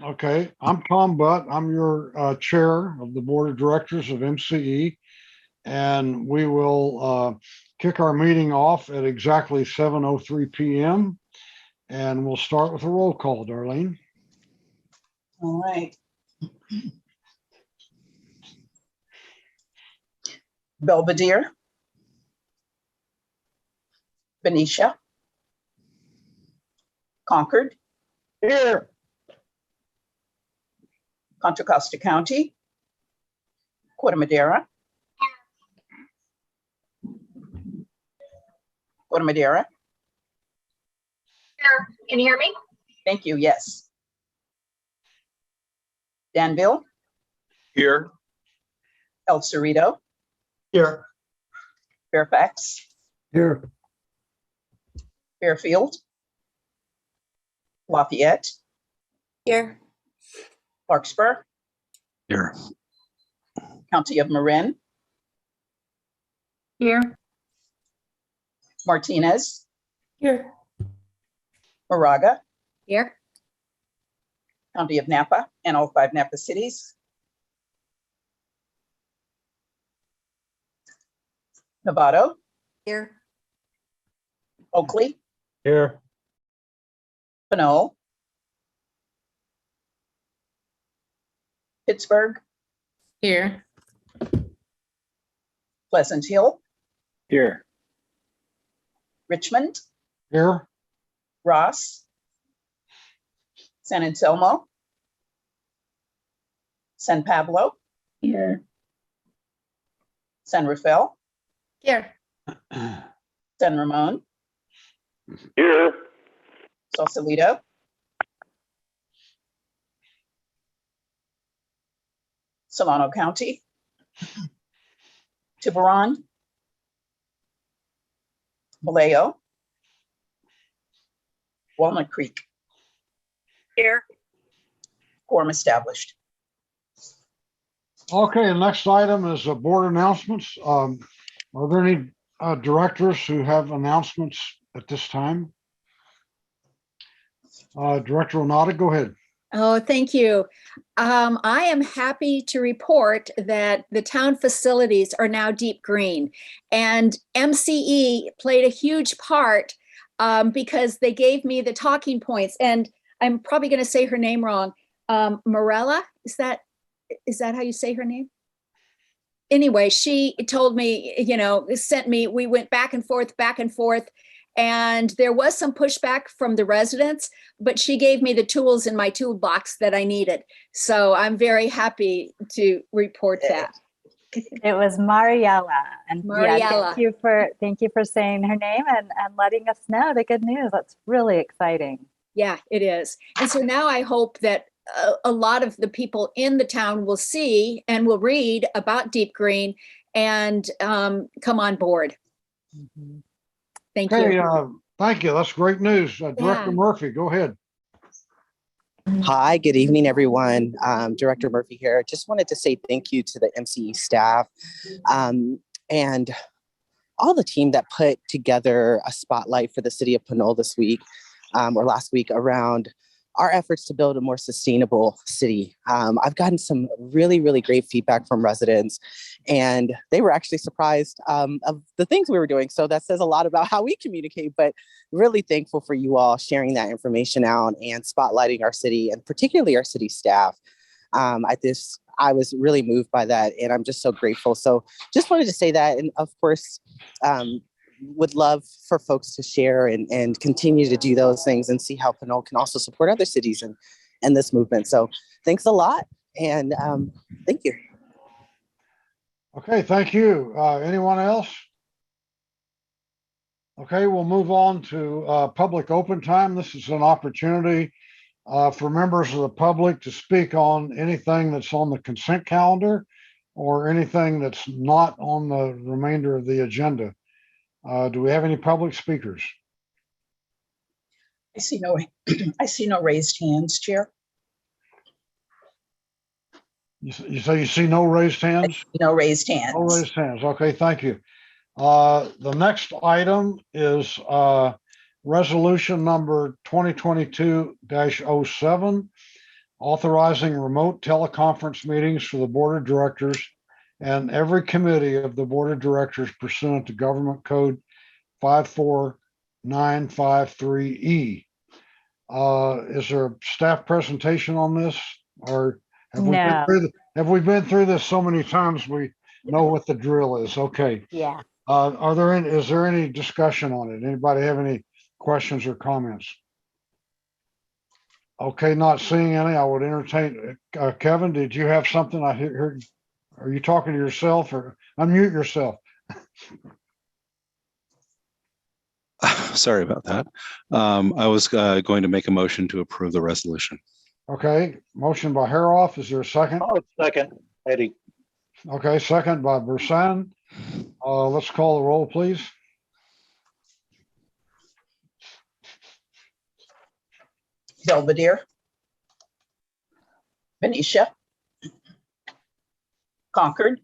Okay, I'm Tom Butt. I'm your chair of the board of directors of MCE, and we will kick our meeting off at exactly 7:03 p.m. And we'll start with a roll call, Darlene. All right. Belvedere. Benicia. Concord. Here. Contra Costa County. Corte Madera. Corte Madera. Here. Can you hear me? Thank you. Yes. Danville. Here. El Cerrito. Here. Fairfax. Here. Fairfield. Lafayette. Here. Larkspur. Here. County of Marin. Here. Martinez. Here. Moraga. Here. County of Napa and all 5 Napa cities. Novato. Here. Oakley. Here. Pinole. Pittsburgh. Here. Pleasant Hill. Here. Richmond. Here. Ross. San Anselmo. San Pablo. Here. San Rafael. Here. San Ramon. Here. Sausalito. Solano County. Tiburon. Vallejo. Walnut Creek. Here. Quorum established. Okay, the next item is board announcements. Are there any directors who have announcements at this time? Director Onata, go ahead. Oh, thank you. I am happy to report that the town facilities are now deep green, and MCE played a huge part because they gave me the talking points, and I'm probably going to say her name wrong. Morella, is that how you say her name? Anyway, she told me, sent me, we went back and forth, and there was some pushback from the residents, but she gave me the tools in my toolbox that I needed. So I'm very happy to report that. It was Mariella. And Mariella. Yeah, thank you for saying her name and letting us know the good news. That's really exciting. Yeah, it is. And so now I hope that a lot of the people in the town will see and will read about Deep Green and come on board. Mm-hmm. Thank Okay, you. thank you. That's great news. Director Murphy, go ahead. Hi, good evening, everyone. Director Murphy here. Just wanted to say thank you to the MCE staff and all the team that put together a spotlight for the city of Pinole this week or last week around our efforts to build a more sustainable city. I've gotten some really, really great feedback from residents, and they were actually surprised of the things we were doing. So that says a lot about how we communicate, but really thankful for you all sharing that information out and spotlighting our city, and particularly our city staff. I was really moved by that, and I'm just so grateful. So just wanted to say that, and of course, would love for folks to share and continue to do those things and see how Pinole can also support other cities in this movement. So thanks a lot, and thank you. Okay, thank you. Anyone else? Okay, we'll move on to public open time. This is an opportunity for members of the public to speak on anything that's on the consent calendar or anything that's not on the remainder of the agenda. Do we have any public speakers? I see no raised hands, Chair. You say you see no raised hands? No raised hands. No raised hands. Okay, thank you. The next item is resolution number 2022-07. authorizing remote teleconference meetings for the Board of Directors and every committee of the Board of Directors pursuant to Government Code 54953E. Is there a staff presentation on this, or have we been No. through this so many times we know what the drill is? Okay. Yeah. Is there any discussion on it? Anybody have any questions or comments? Okay, not seeing any, I would entertain, Kevin, did you have something I heard? Are you talking to yourself, or unmute yourself? Sorry about that. I was going to make a motion to approve the resolution. Okay, motion by Haroff. Is there a second? Oh, second, Eddie. Okay, second by Bursan. Let's call the roll, please. Belvedere. Benicia. Concord,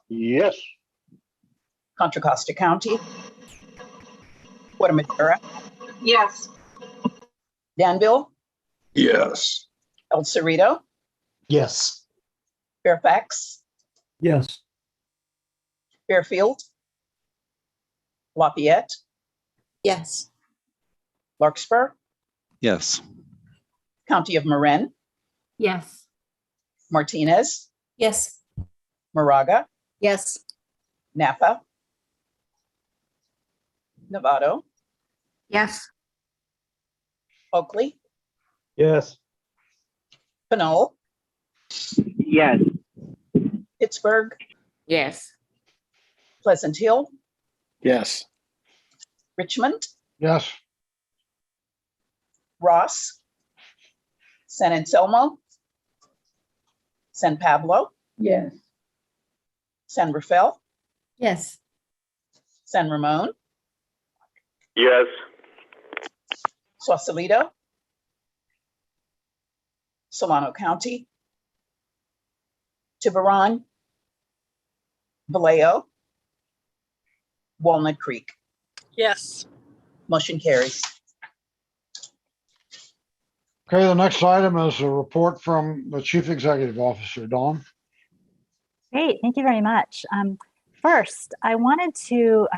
Yes. Contra Costa County, Guadalajara, Yes. Danville, Yes. El Cerrito, Yes. Fairfax, Yes. Fairfield, Lafayette, Yes. Larkspur, Yes. County of Marin, Yes. Martinez, Yes. Moraga, Yes. Napa, Novato, Yes. Oakley, Yes. Pinole, Yes. Pittsburgh, Yes. Pleasant Hill, Yes. Richmond, Yes. Ross, San Anselmo, San Pablo, Yes. San Rafael, Yes. San Ramon, Yes. Sausalito, Solano County, Tiburon, Vallejo, Walnut Creek. Yes. Motion carries. Okay, the next item is a report from the Chief Executive Officer, Dawn. Great, thank you very much. First, I wanted to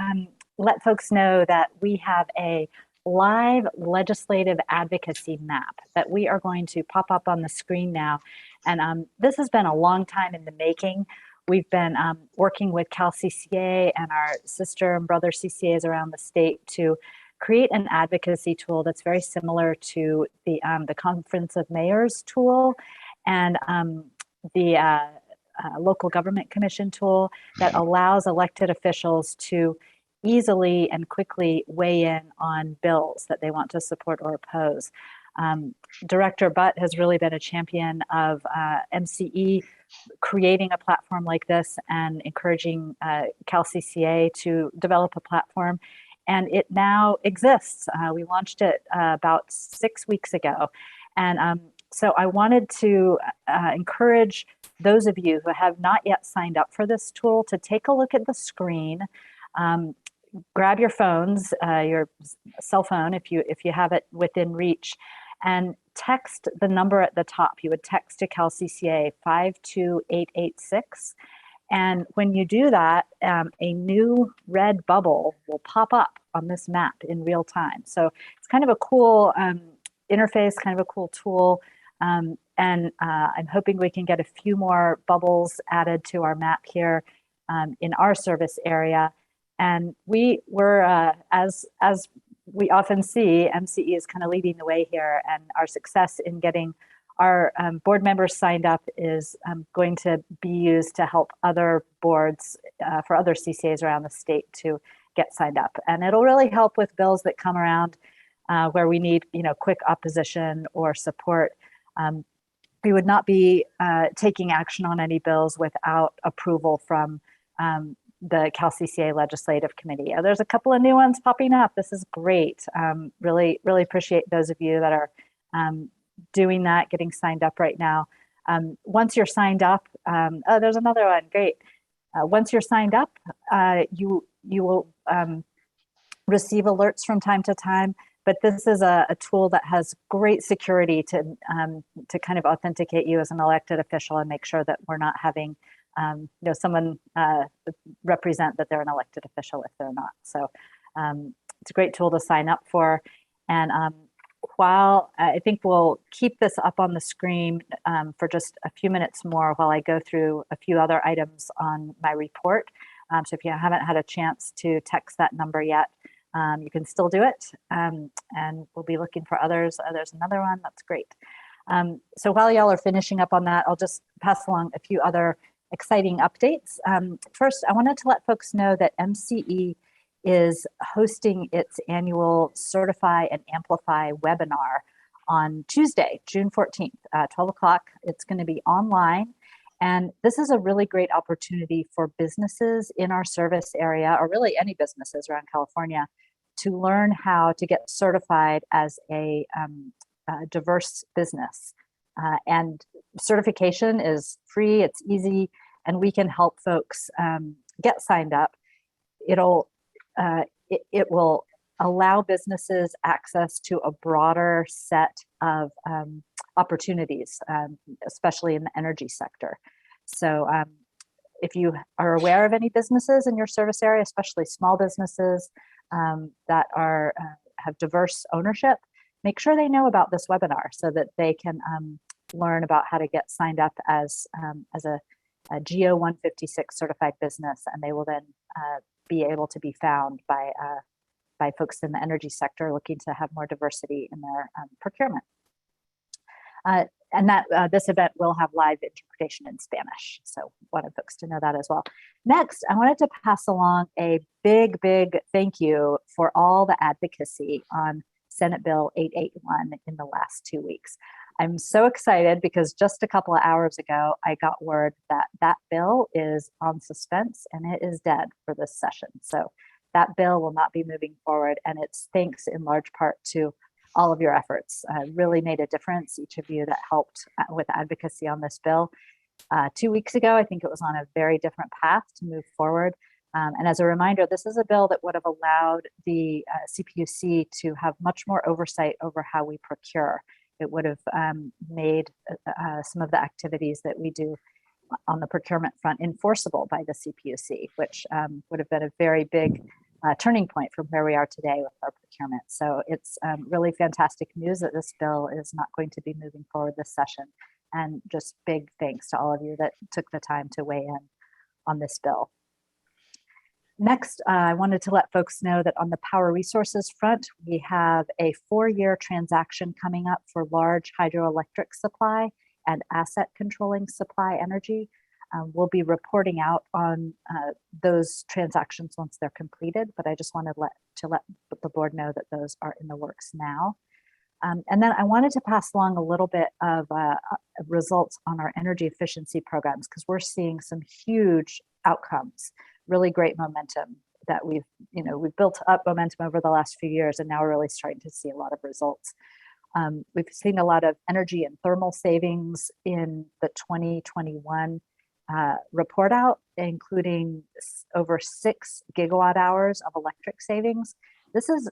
let folks know that we have a live legislative advocacy map that we are going to pop up on the screen now. And this has been a long time in the making. We've been working with CalCCA and our sister and brother CCAs around the state to create an advocacy tool that's very similar to the Conference of Mayors tool and the Local Government Commission tool that allows elected officials to easily and quickly weigh in on bills that they want to support or oppose. Director Butt has really been a champion of MCE creating a platform like this and encouraging CalCCA to develop a platform. And it now exists. We launched it about 6 weeks ago. And so I wanted to encourage those of you who have not yet signed up for this tool to take a look at the screen. Grab your phones, your cell phone, if you have it within reach, and text the number at the top. You would text to CalCCA 52886. And when you do that, a new red bubble will pop up on this map in real time. So it's kind of a cool interface, kind of a cool tool. And I'm hoping we can get a few more bubbles added to our map here in our service area. And we were, as we often see, MCE is kind of leading the way here, and our success in getting our board members signed up is going to be used to help other boards for other CCAs around the state to get signed up. And it'll really help with bills that come around where we need, quick opposition or support. We would not be taking action on any bills without approval from the CalCCA Legislative Committee. There's a couple of new ones popping up. This is great. Really, really appreciate those of you that are doing that, getting signed up right now. Once you're signed up, oh, there's another one, great. Once you're signed up, you will receive alerts from time to time But this is a tool that has great security to kind of authenticate you as an elected official and make sure that we're not having someone represent that they're an elected official if they're not. So it's a great tool to sign up for. And while I think we'll keep this up on the screen for just a few minutes more while I go through a few other items on my report. So if you haven't had a chance to text that number yet, you can still do it. And we'll be looking for others. There's another one, that's great. So while y'all are finishing up on that, I'll just pass along a few other exciting updates. First, I wanted to let folks know that MCE is hosting its annual Certify and Amplify webinar on Tuesday, June 14th, 12 o'clock. It's going to be online. And this is a really great opportunity for businesses in our service area, or really any businesses around California, to learn how to get certified as a diverse business. And certification is free, it's easy, and we can help folks get signed up. It will allow businesses access to a broader set of opportunities, especially in the energy sector. So if you are aware of any businesses in your service area, especially small businesses that have diverse ownership, make sure they know about this webinar so that they can learn about how to get signed up as a GO 156 certified business, and they will then be able to be found by folks in the energy sector looking to have more diversity in their procurement. And that this event will have live interpretation in Spanish. So wanted folks to know that as well. Next, I wanted to pass along a big thank you for all the advocacy on Senate Bill 881 in the last 2 weeks. I'm so excited because just a couple of hours ago, I got word that that bill is on suspense and it is dead for this session. So that bill will not be moving forward, and it's thanks in large part to all of your efforts. Really made a difference, each of you that helped with advocacy on this bill. 2 weeks ago, I think it was on a very different path to move forward. And as a reminder, this is a bill that would have allowed the CPUC to have much more oversight over how we procure. It would have made some of the activities that we do on the procurement front enforceable by the CPUC, which would have been a very big turning point from where we are today with our procurement. So it's really fantastic news that this bill is not going to be moving forward this session. And just big thanks to all of you that took the time to weigh in on this bill. Next, I wanted to let folks know that on the power resources front, we have a 4-year transaction coming up for large hydroelectric supply and asset controlling supply energy. We'll be reporting out on those transactions once they're completed, but I just wanted to let the board know that those are in the works now. And then I wanted to pass along a little bit of results on our energy efficiency programs, because we're seeing some huge outcomes, really great momentum that we've built up momentum over the last few years, and now we're really starting to see a lot of results. We've seen a lot of energy and thermal savings in the 2021 report out, including over 6 gigawatt hours of electric savings. This is,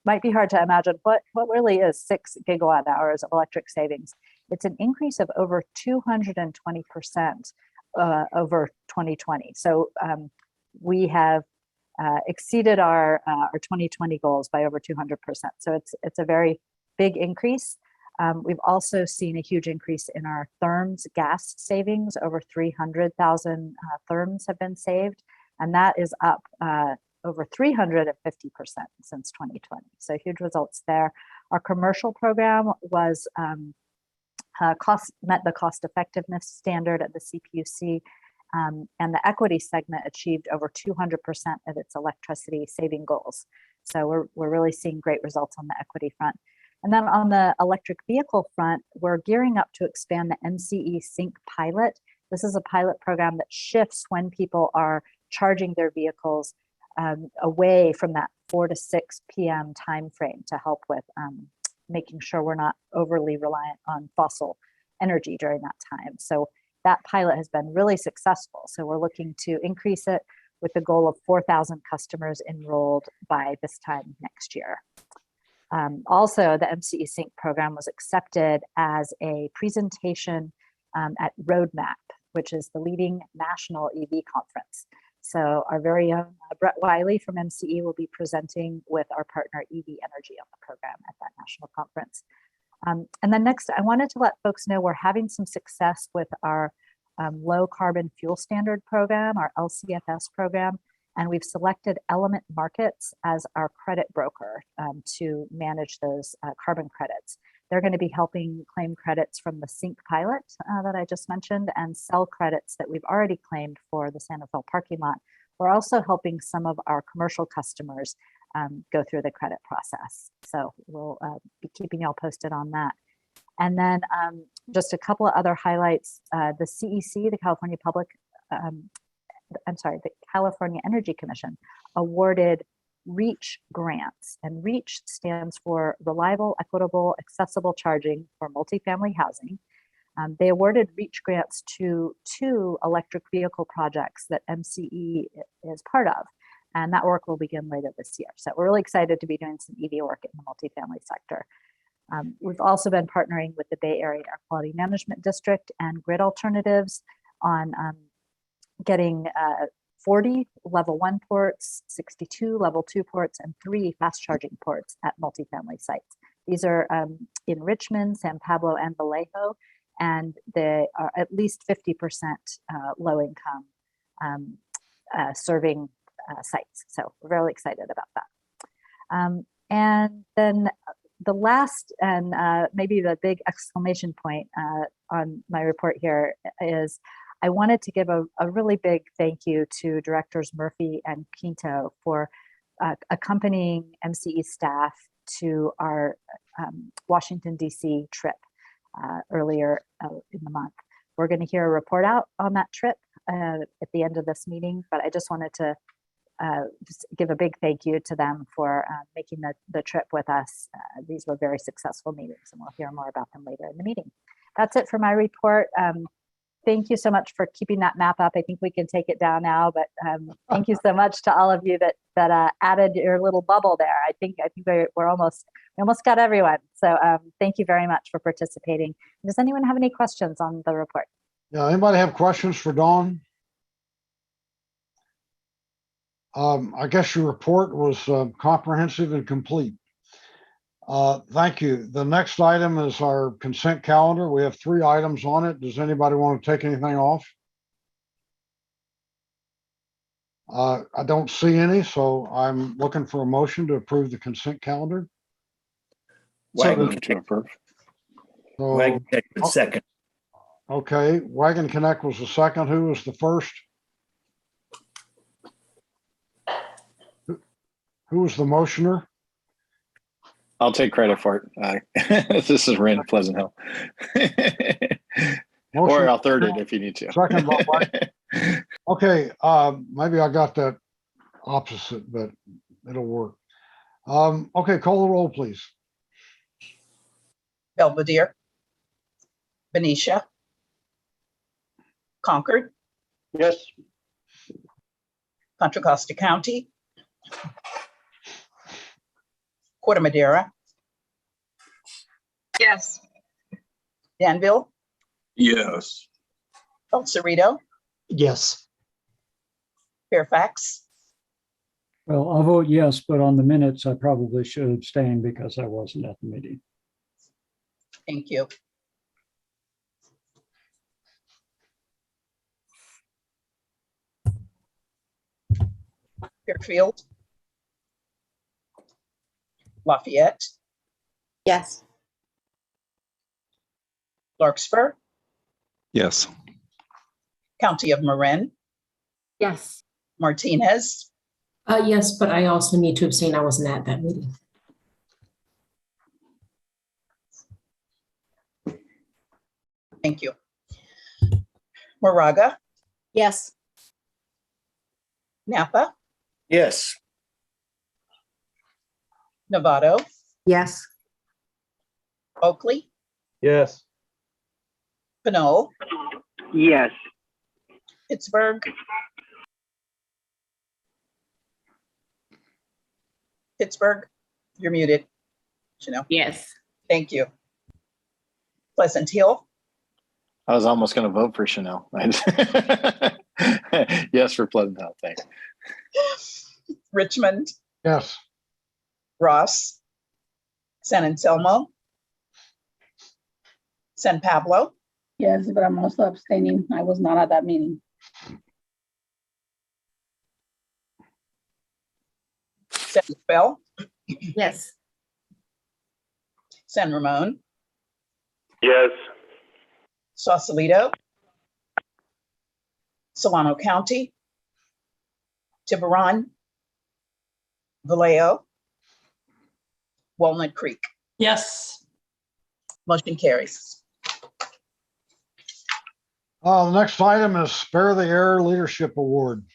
might be hard to imagine what really is 6 gigawatt hours of electric savings. It's an increase of over 220% over 2020. So we have exceeded our 2020 goals by over 200%. So it's a very big increase. We've also seen a huge increase in our therms gas savings. Over 300,000 therms have been saved, and that is up over 350% since 2020. So huge results there. Our commercial program was met the cost effectiveness standard at the CPUC, and the equity segment achieved over 200% of its electricity saving goals. So we're really seeing great results on the equity front. And then on the electric vehicle front, we're gearing up to expand the MCE Sync pilot. This is a pilot program that shifts when people are charging their vehicles away from that 4 to 6 p.m. timeframe to help with making sure we're not overly reliant on fossil energy during that time. So that pilot has been really successful. So we're looking to increase it with the goal of 4,000 customers enrolled by this time next year. Also, the MCE Sync program was accepted as a presentation at Roadmap, which is the leading national EV conference. So our very own Brett Wiley from MCE will be presenting with our partner EV Energy on the program at that national conference. And then next, I wanted to let folks know we're having some success with our low carbon fuel standard program, our LCFS program, and we've selected Element Markets as our credit broker to manage those carbon credits. They're going to be helping claim credits from the Sync pilot that I just mentioned and sell credits that we've already claimed for the Santa Fe parking lot. We're also helping some of our commercial customers go through the credit process. So we'll be keeping y'all posted on that. And then just a couple of other highlights. The CEC, the California Energy Commission awarded REACH grants, and REACH stands for Reliable, Equitable, Accessible Charging for Multifamily Housing. They awarded REACH grants to 2 electric vehicle projects that MCE is part of, and that work will begin later this year. So we're really excited to be doing some EV work in the multifamily sector. We've also been partnering with the Bay Area Air Quality Management District and Grid Alternatives on getting 40 level 1 ports, 62 level 2 ports, and 3 fast charging ports at multifamily sites. These are in Richmond, San Pablo, and Vallejo, and they are at least 50% low income serving sites. So we're really excited about that. And then the last and maybe the big exclamation point on my report here is I wanted to give a really big thank you to Directors Murphy and Pinto for accompanying MCE staff to our Washington, D.C. trip earlier in the month. We're going to hear a report out on that trip at the end of this meeting, but I just wanted to just give a big thank you to them for making the trip with us. These were very successful meetings, and we'll hear more about them later in the meeting. That's it for my report. Thank you so much for keeping that map up. I think we can take it down now, but thank you so much to all of you that added your little bubble there. I think we almost got everyone. So thank you very much for participating. Does anyone have any questions on the report? Yeah, anybody have questions for Dawn? I guess your report was comprehensive and complete. Thank you. The next item is our consent calendar. We have 3 items on it. Does anybody want to take anything off? I don't see any, so I'm looking for a motion to approve the consent calendar. Wagon to approve. So, Wagon second. okay, Wagon Connect was the second. Who was the first? Who was the motioner? I'll take credit for it. This is Ren Pleasant Hill. Or I'll third it if you need to. Second by Wagon. Okay, maybe I got that opposite, but it'll work. Okay, call the roll, please. Belvedere, Benicia, Concord, Yes. Contra Costa County, Corte Madera, Yes. Danville, Yes. El Cerrito, Yes. Fairfax, Well, I'll vote yes, but on the minutes, I probably should abstain because I wasn't at the meeting. thank you. Fairfield, Lafayette, Yes. Larkspur, Yes. County of Marin, Yes. Martinez, Yes, but I also need to abstain. I wasn't at that meeting. thank you. Moraga, Yes. Napa, Yes. Novato, Yes. Oakley, Yes. Pinole, Yes. Pittsburgh, you're muted. Chanel? Yes. Thank you. Pleasant Hill? I was almost going to vote for Chanel. Yes, for Pleasant Hill. Thanks. Richmond? Yes. Ross? San Anselmo? San Pablo? Yes, but I'm also abstaining. I was not at that meeting. San Rafael? Yes. San Ramon? Yes. Sausalito? Solano County? Tiburon? Vallejo? Walnut Creek? Yes. Motion carries. The next item is Spare the Air Leadership Award.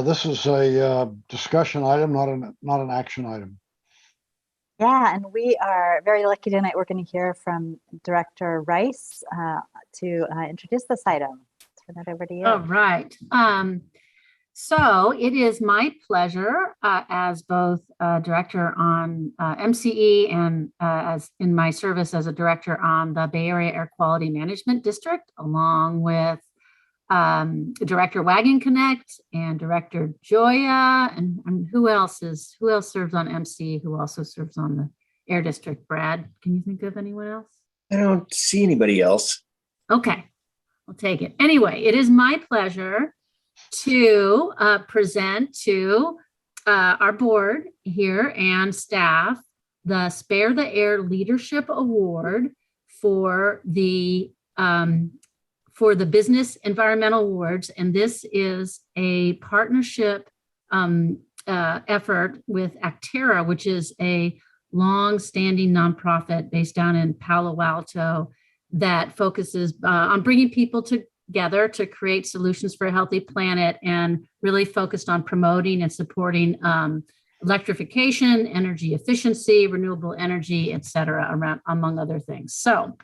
This is a discussion item, not an action item. Yeah, and we are very lucky tonight. We're going to hear from Director Rice to introduce this item. Turn that over to you. All right. So it is my pleasure as both director on MCE and as in my service as a director on the Bay Area Air Quality Management District, along with Director Wagon Connect and Director Joya, and who else serves on MCE, who also serves on the Air District? Brad, can you think of anyone else? I don't see anybody else. Okay, I'll take it. Anyway, it is my pleasure to present to our board here and staff the Spare the Air Leadership Award for the Business Environmental Awards. And this is a partnership effort with Actera, which is a long-standing nonprofit based down in Palo Alto that focuses on bringing people together to create solutions for a healthy planet, and really focused on promoting and supporting electrification, energy efficiency, renewable energy, et cetera, among other things. So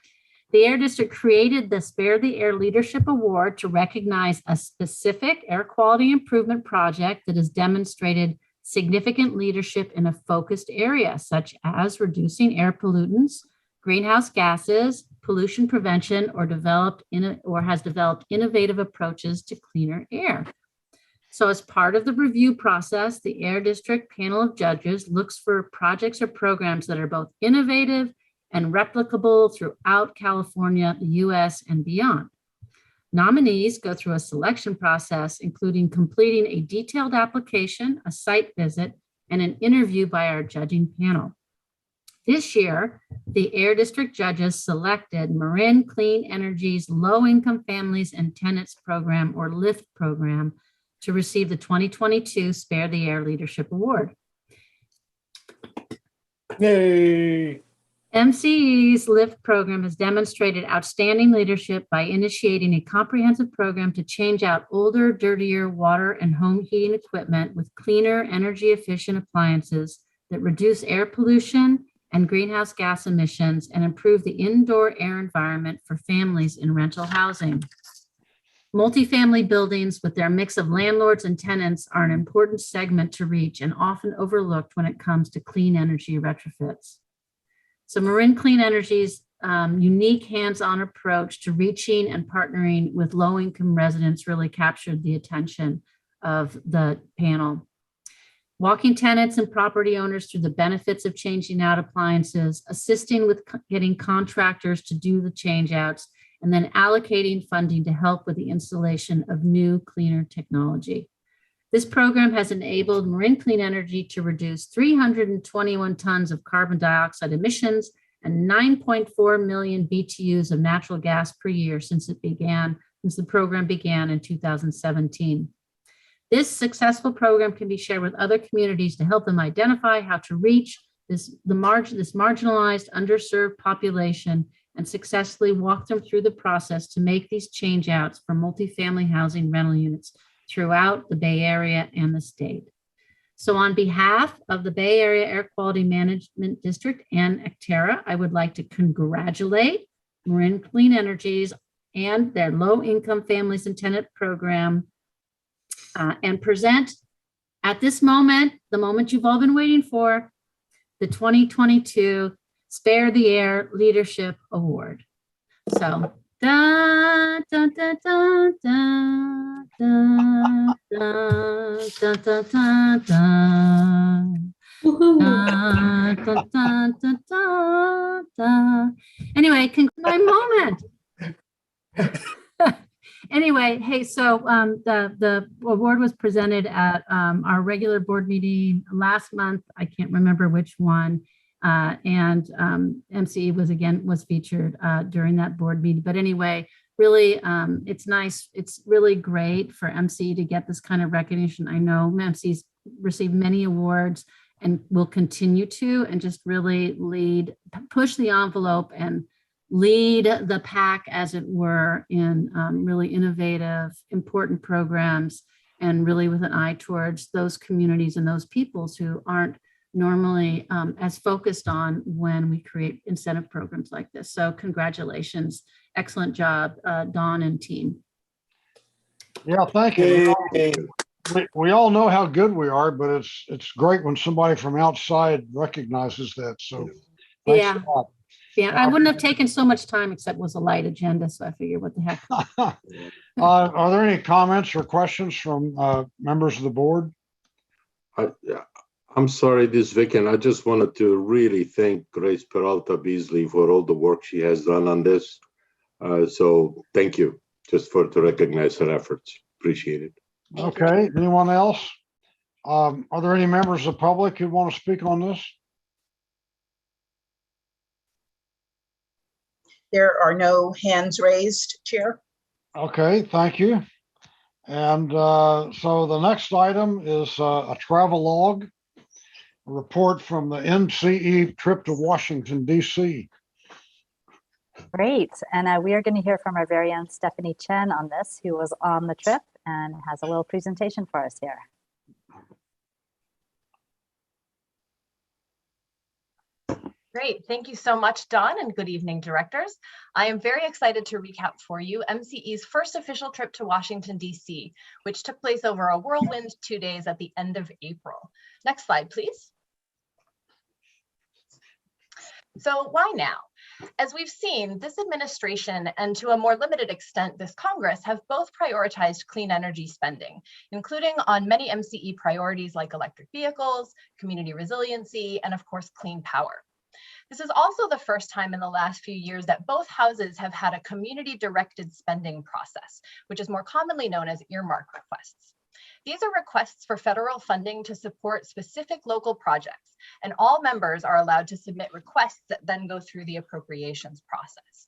the Air District created the Spare the Air Leadership Award to recognize a specific air quality improvement project that has demonstrated significant leadership in a focused area, such as reducing air pollutants, greenhouse gases, pollution prevention, or has developed innovative approaches to cleaner air. So as part of the review process, the Air District panel of judges looks for projects or programs that are both innovative and replicable throughout California, the US, and beyond. Nominees go through a selection process, including completing a detailed application, a site visit, and an interview by our judging panel. This year, the Air District judges selected Marin Clean Energy's Low-Income Families and Tenants Program, or LIFT program, to receive the 2022 Spare the Air Leadership Award. Yay! MCE's LIFT program has demonstrated outstanding leadership by initiating a comprehensive program to change out older, dirtier water and home heating equipment with cleaner, energy-efficient appliances that reduce air pollution and greenhouse gas emissions and improve the indoor air environment for families in rental housing. Multifamily buildings with their mix of landlords and tenants are an important segment to reach and often overlooked when it comes to clean energy retrofits. So Marin Clean Energy's unique hands-on approach to reaching and partnering with low-income residents really captured the attention of the panel. Walking tenants and property owners through the benefits of changing out appliances, assisting with getting contractors to do the change outs, and then allocating funding to help with the installation of new, cleaner technology. This program has enabled Marin Clean Energy to reduce 321 tons of carbon dioxide emissions and 9.4 million BTUs of natural gas per year since the program began in 2017. This successful program can be shared with other communities to help them identify how to reach this marginalized, underserved population and successfully walk them through the process to make these change outs for multifamily housing rental units throughout the Bay Area and the state. So on behalf of the Bay Area Air Quality Management District and Actera, I would like to congratulate Marin Clean Energies and their low-income families and tenant program and present at this moment, the moment you've all been waiting for, the 2022 Spare the Air Leadership Award. So, da, da, da, da, da, da, da, da, da, da, da. Da, da, da, da, da, da. Anyway, my moment. Anyway, hey, so the award was presented at our regular board meeting last month. I can't remember which one. And MCE was featured during that board meeting. But anyway, really, it's nice. It's really great for MCE to get this kind of recognition. I know MCE's received many awards and will continue to, and just really push the envelope and lead the pack, as it were, in really innovative, important programs, and really with an eye towards those communities and those peoples who aren't normally as focused on when we create incentive programs like this. So congratulations. Excellent job, Dawn and team. Yeah, thank you. We all know how good we are, but it's great when somebody from outside recognizes that. So thanks Yeah. a lot. Yeah, I wouldn't have taken so much time except it was a light agenda. So I figured, what the heck. Are there any comments or questions from members of the board? I'm sorry, this weekend, I just wanted to really thank Grace Peralta Beasley for all the work she has done on this. So thank you, just to recognize her efforts. Appreciate it. Okay, anyone else? Are there any members of the public who want to speak on this? There are no hands raised, Chair. Okay, thank you. And so the next item is a travelogue, a report from the MCE trip to Washington, D.C. Great. And we are going to hear from our very own Stephanie Chen on this, who was on the trip and has a little presentation for us here. Great. Thank you so much, Dawn, and good evening, directors. I am very excited to recap for you MCE's first official trip to Washington, D.C., which took place over a whirlwind 2 days at the end of April. Next slide, please. So why now? As we've seen, this administration, and to a more limited extent, this Congress, have both prioritized clean energy spending, including on many MCE priorities like electric vehicles, community resiliency, and of course, clean power. This is also the first time in the last few years that both houses have had a community-directed spending process, which is more commonly known as earmark requests. These are requests for federal funding to support specific local projects, and all members are allowed to submit requests that then go through the appropriations process.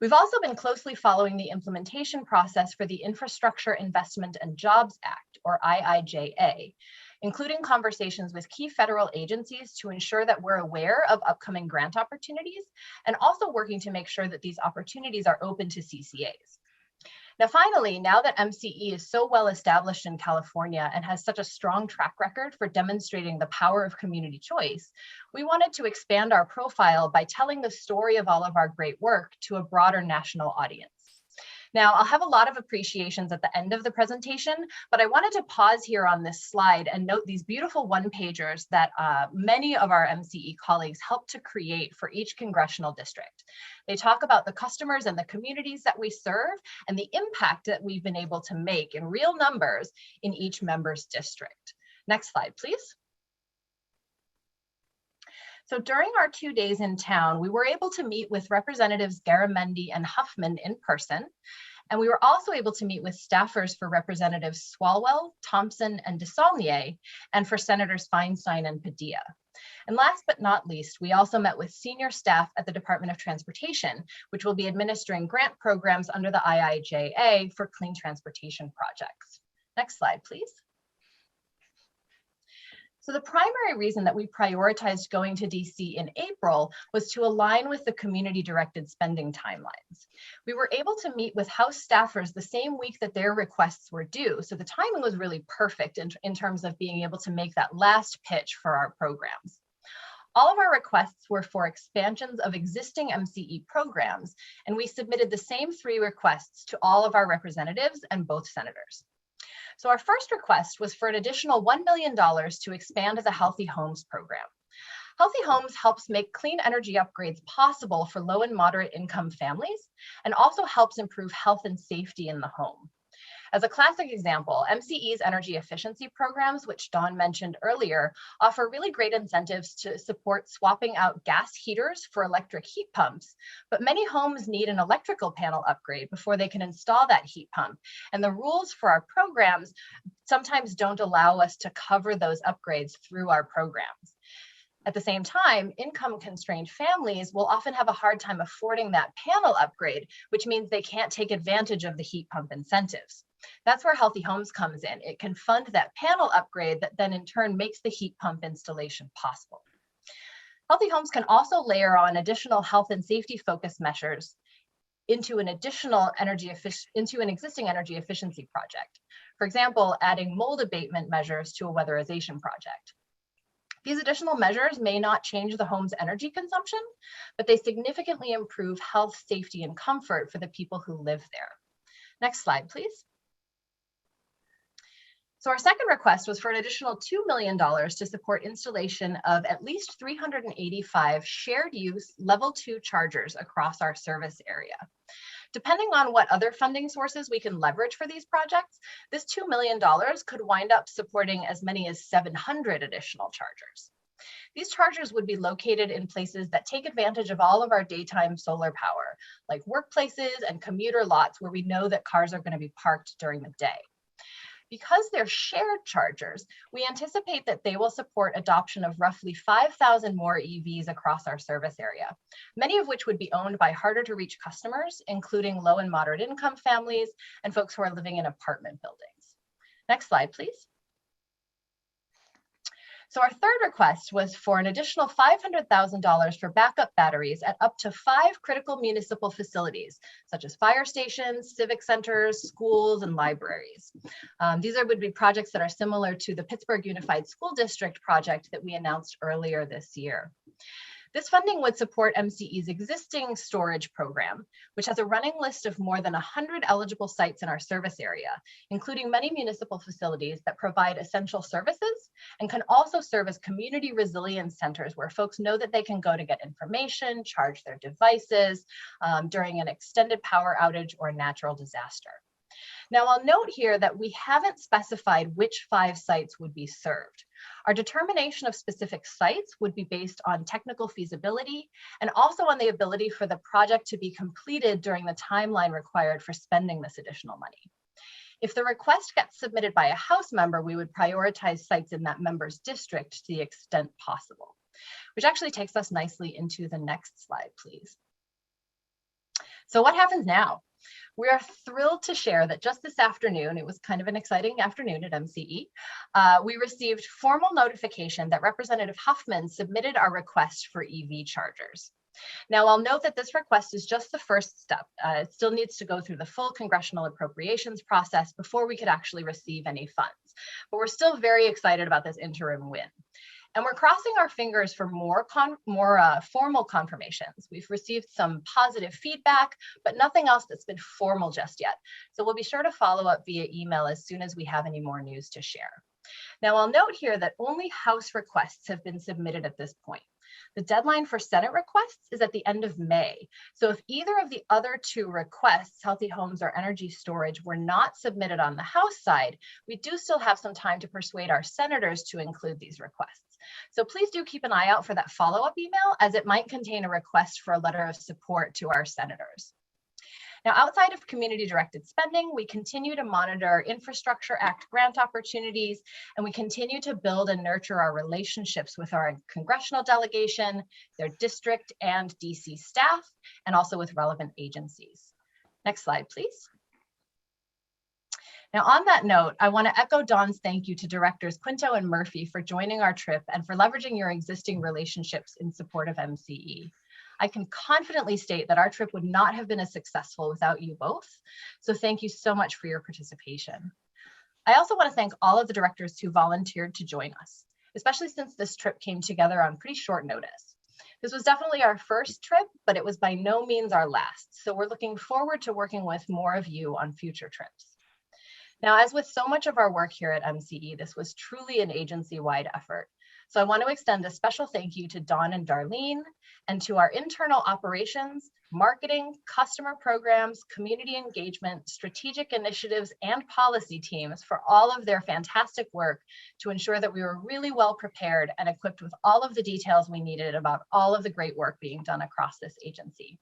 We've also been closely following the implementation process for the Infrastructure Investment and Jobs Act, or IIJA, including conversations with key federal agencies to ensure that we're aware of upcoming grant opportunities, and also working to make sure that these opportunities are open to CCAs. Now, finally, now that MCE is so well established in California and has such a strong track record for demonstrating the power of community choice, we wanted to expand our profile by telling the story of all of our great work to a broader national audience. Now, I'll have a lot of appreciations at the end of the presentation, but I wanted to pause here on this slide and note these beautiful one-pagers that many of our MCE colleagues helped to create for each congressional district. They talk about the customers and the communities that we serve and the impact that we've been able to make in real numbers in each member's district. Next slide, please. So during our 2 days in town, we were able to meet with Representatives Garamendi and Huffman in person, and we were also able to meet with staffers for Representatives Swalwell, Thompson, and DeSaulnier, and for Senators Feinstein and Padilla. And last but not least, we also met with senior staff at the Department of Transportation, which will be administering grant programs under the IIJA for clean transportation projects. Next slide, please. So the primary reason that we prioritized going to DC in April was to align with the community-directed spending timelines. We were able to meet with House staffers the same week that their requests were due, so the timing was really perfect in terms of being able to make that last pitch for our programs. All of our requests were for expansions of existing MCE programs, and we submitted the same 3 requests to all of our representatives and both senators. So our first request was for an additional $1 million to expand the Healthy Homes program. Healthy Homes helps make clean energy upgrades possible for low and moderate income families, and also helps improve health and safety in the home. As a classic example, MCE's energy efficiency programs, which Dawn mentioned earlier, offer really great incentives to support swapping out gas heaters for electric heat pumps. But many homes need an electrical panel upgrade before they can install that heat pump. And the rules for our programs sometimes don't allow us to cover those upgrades through our programs. At the same time, income-constrained families will often have a hard time affording that panel upgrade, which means they can't take advantage of the heat pump incentives. That's where Healthy Homes comes in. It can fund that panel upgrade that then in turn makes the heat pump installation possible. Healthy Homes can also layer on additional health and safety focused measures into an existing energy efficiency project. For example, adding mold abatement measures to a weatherization project. These additional measures may not change the home's energy consumption, but they significantly improve health, safety, and comfort for the people who live there. Next slide, please. So our second request was for an additional $2 million to support installation of at least 385 shared use level 2 chargers across our service area. Depending on what other funding sources we can leverage for these projects, this $2 million could wind up supporting as many as 700 additional chargers. These chargers would be located in places that take advantage of all of our daytime solar power, like workplaces and commuter lots where we know that cars are going to be parked during the day. Because they're shared chargers, we anticipate that they will support adoption of roughly 5,000 more EVs across our service area, many of which would be owned by harder to reach customers, including low and moderate income families and folks who are living in apartment buildings. Next slide, please. So our third request was for an additional $500,000 for backup batteries at up to 5 critical municipal facilities, such as fire stations, civic centers, schools, and libraries. These would be projects that are similar to the Pittsburgh Unified School District project that we announced earlier this year. This funding would support MCE's existing storage program, which has a running list of more than 100 eligible sites in our service area, including many municipal facilities that provide essential services and can also serve as community resilience centers where folks know that they can go to get information, charge their devices during an extended power outage or natural disaster. Now, I'll note here that we haven't specified which 5 sites would be served. Our determination of specific sites would be based on technical feasibility and also on the ability for the project to be completed during the timeline required for spending this additional money. If the request gets submitted by a House member, we would prioritize sites in that member's district to the extent possible, which actually takes us nicely into the next slide, please. So what happens now? We are thrilled to share that just this afternoon, it was kind of an exciting afternoon at MCE, we received formal notification that Representative Huffman submitted our request for EV chargers. Now, I'll note that this request is just the first step. It still needs to go through the full congressional appropriations process before we could actually receive any funds. But we're still very excited about this interim win. And we're crossing our fingers for more formal confirmations. We've received some positive feedback, but nothing else that's been formal just yet. So we'll be sure to follow up via email as soon as we have any more news to share. Now, I'll note here that only House requests have been submitted at this point. The deadline for Senate requests is at the end of May. So if either of the other 2 requests, Healthy Homes or energy storage, were not submitted on the House side, we do still have some time to persuade our senators to include these requests. So please do keep an eye out for that follow-up email, as it might contain a request for a letter of support to our senators. Now, outside of community-directed spending, we continue to monitor Infrastructure Act grant opportunities, and we continue to build and nurture our relationships with our congressional delegation, their district and DC staff, and also with relevant agencies. Next slide, please. Now, on that note, I want to echo Dawn's thank you to Directors Quinto and Murphy for joining our trip and for leveraging your existing relationships in support of MCE. I can confidently state that our trip would not have been as successful without you both. So thank you so much for your participation. I also want to thank all of the directors who volunteered to join us, especially since this trip came together on pretty short notice. This was definitely our first trip, but it was by no means our last. So we're looking forward to working with more of you on future trips. Now, as with so much of our work here at MCE, this was truly an agency-wide effort. So I want to extend a special thank you to Dawn and Darlene, and to our internal operations, marketing, customer programs, community engagement, strategic initiatives, and policy teams for all of their fantastic work to ensure that we were really well prepared and equipped with all of the details we needed about all of the great work being done across this agency.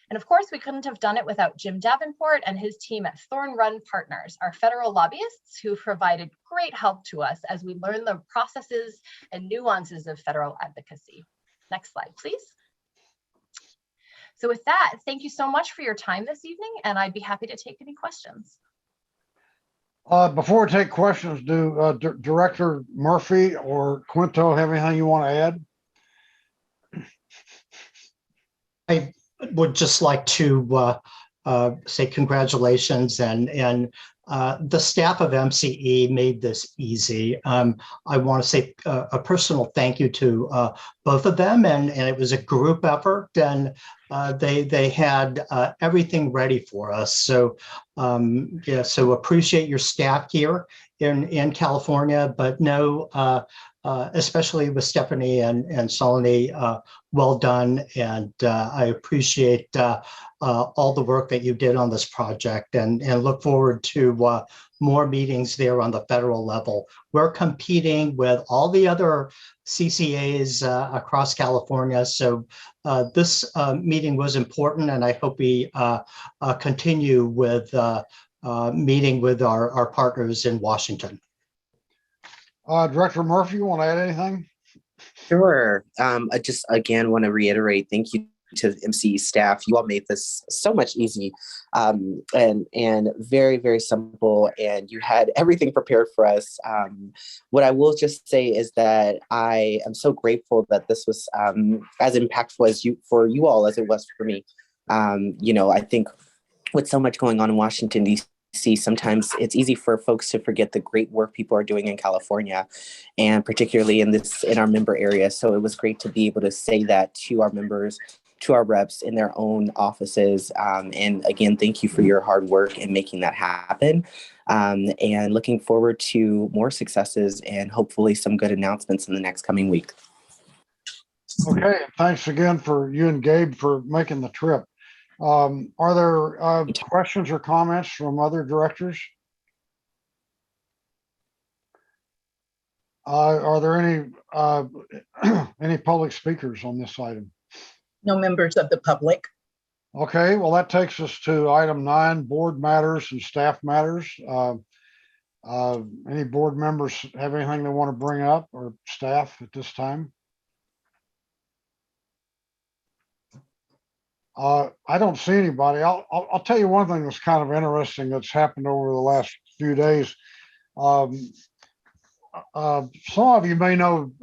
And of course, we couldn't have done it without Jim Davenport and his team at Thorn Run Partners, our federal lobbyists who provided great help to us as we learn the processes and nuances of federal advocacy. Next slide, please. So with that, thank you so much for your time this evening, and I'd be happy to take any questions. Before we take questions, do Director Murphy or Quinto have anything you want to add? I would just like to say congratulations, and the staff of MCE made this easy. I want to say a personal thank you to both of them, and it was a group effort, and they had everything ready for us. So yeah, so appreciate your staff here in California, but no, especially with Stephanie and Saloni, well done, and I appreciate all the work that you did on this project, and look forward to more meetings there on the federal level. We're competing with all the other CCAs across California, so this meeting was important, and I hope we continue with meeting with our partners in Washington. Director Murphy, you want to add anything? Sure. I just again want to reiterate, thank you to the MCE staff. You all made this so much easy and very, very simple, and you had everything prepared for us. What I will just say is that I am so grateful that this was as impactful for you all as it was for me. You know, I think with so much going on in Washington, D.C., sometimes it's easy for folks to forget the great work people are doing in California, and particularly in our member area. So it was great to be able to say that to our members, to our reps in their own offices. And again, thank you for your hard work in making that happen. And looking forward to more successes and hopefully some good announcements in the next coming week. Okay, thanks again for you and Gabe for making the trip. Are there questions or comments from other directors? Are there any public speakers on this item? No members of the public. Okay, well, that takes us to item 9, board matters and staff matters. Any board members have anything they want to bring up, or staff at this time? I don't see anybody. I'll tell you one thing that's kind of interesting that's happened over the last few days. Some of you may know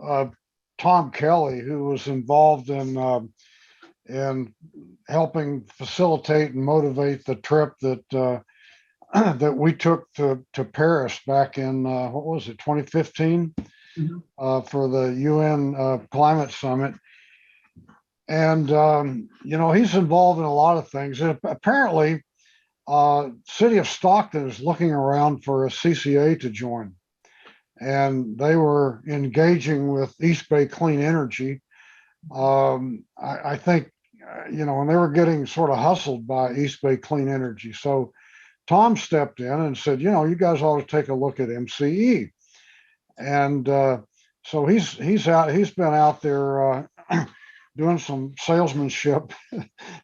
Tom Kelly, who was involved in helping facilitate and motivate the trip that that we took to Paris back in what was it, 2015, for the UN Climate Summit. And, you know, he's involved in a lot of things. And apparently, City of Stockton is looking around for a CCA to join. And they were engaging with East Bay Clean Energy. I think, you know, and they were getting sort of hustled by East Bay Clean Energy. So Tom stepped in and said, you know, you guys ought to take a look at MCE. And so he's been out there doing some salesmanship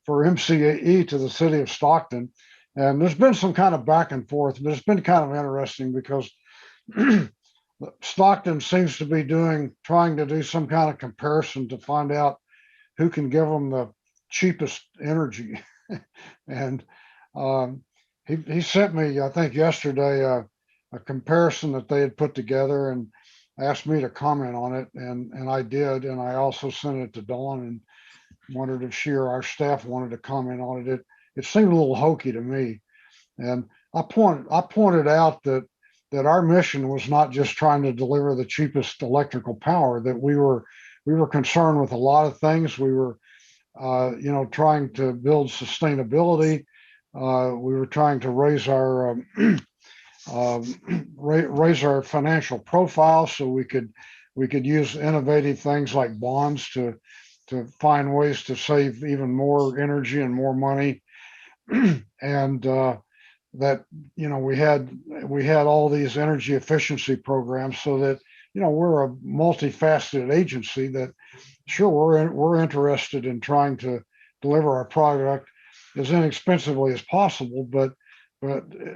for MCE to the City of Stockton. And there's been some kind of back and forth, but it's been kind of interesting because Stockton seems to be trying to do some kind of comparison to find out who can give them the cheapest energy. And he sent me, I think yesterday, a comparison that they had put together, and asked me to comment on it, and I did, and I also sent it to Dawn and wondered if she or our staff wanted to comment on it. It seemed a little hokey to me, and I pointed out that our mission was not just trying to deliver the cheapest electrical power, that we were concerned with a lot of things. We were you know, trying to build sustainability. We were trying to raise our raise our financial profile so we could we could use innovative things like bonds to find ways to save even more energy and more money. And that, you know, we had all these energy efficiency programs, so that, you know, we're a multifaceted agency that, sure, we're interested in trying to deliver our product as inexpensively as possible, but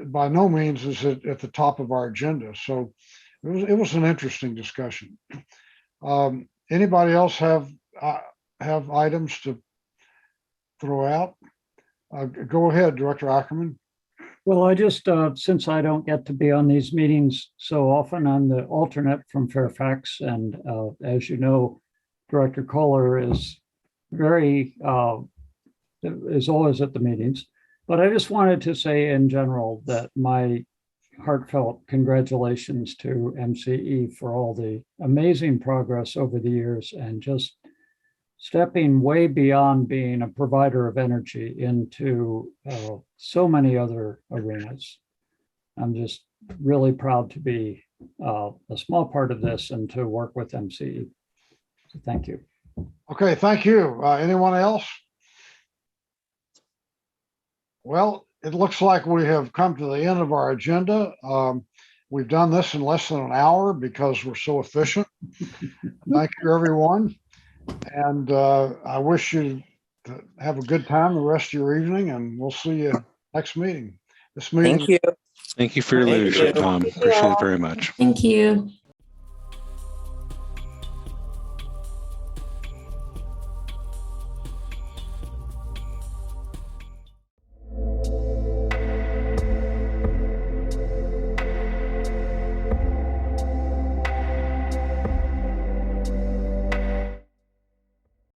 by no means is it at the top of our agenda. So it was an interesting discussion. Anybody else have items to throw out? Go ahead, Director Ackerman. Well, I just, since I don't get to be on these meetings so often, I'm the alternate from Fairfax. And as you know, Director Kohler is is always at the meetings. But I just wanted to say in general that my heartfelt congratulations to MCE for all the amazing progress over the years and just stepping way beyond being a provider of energy into so many other arenas. I'm just really proud to be a small part of this and to work with MCE. So thank you. Okay, thank you. Anyone else? Well, it looks like we have come to the end of our agenda. We've done this in less than an hour because we're so efficient. Thank you, everyone. And I wish you to have a good time the rest of your evening, and we'll see you next meeting. This meeting. Thank you. Thank you for your leadership, Tom. Appreciate it very much. Thank you.